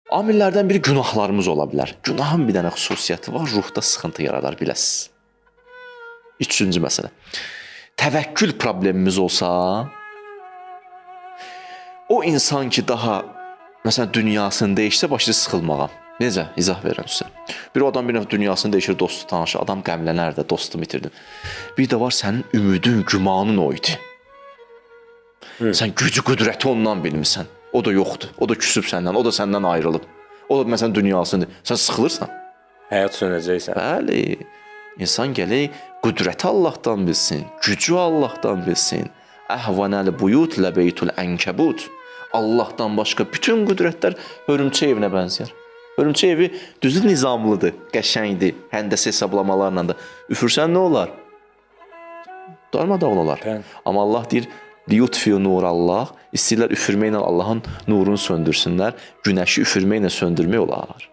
Amillərdən biri günahlarımız ola bilər. Günahın bir dənə xüsusiyyəti var, ruhda sıxıntı yaradar, biləsiniz. Üçüncü məsələ. Təvəkkül problemimiz olsa, o insan ki daha məsələn dünyasını dəyişsə başlayır sıxılmağa. Necə? İzah verirəm sizə. Bir adam bir növ dünyasını dəyişir, dostu tanışır, adam qəmlənər də, dostumu itirdim. Bir də var sənin ümidin, gümanın o idi. Sən gücü, qüdrəti ondan bilmirsən. O da yoxdur. O da küsüb səndən, o da səndən ayrılıb. O da məsələn dünyasını, sən sıxılırsan. Həyat sönəcəksən. Bəli. İnsan gələk qüdrəti Allahdan bilsin, gücü Allahdan bilsin. Əhvanəl buyut ləbeytul ənkəbut. Allahdan başqa bütün qüdrətlər hörümçək evinə bənzəyər. Hörümçək evi düzü nizamlıdır, qəşəngdir, həndəsə hesablamalarla da. Üfürsən nə olar? Darmadağın olar. Bəli. Amma Allah deyir, liyutfiyu nurallah, istəyirlər üfürməklə Allahın nurunu söndürsünlər, günəşi üfürməklə söndürmək olar.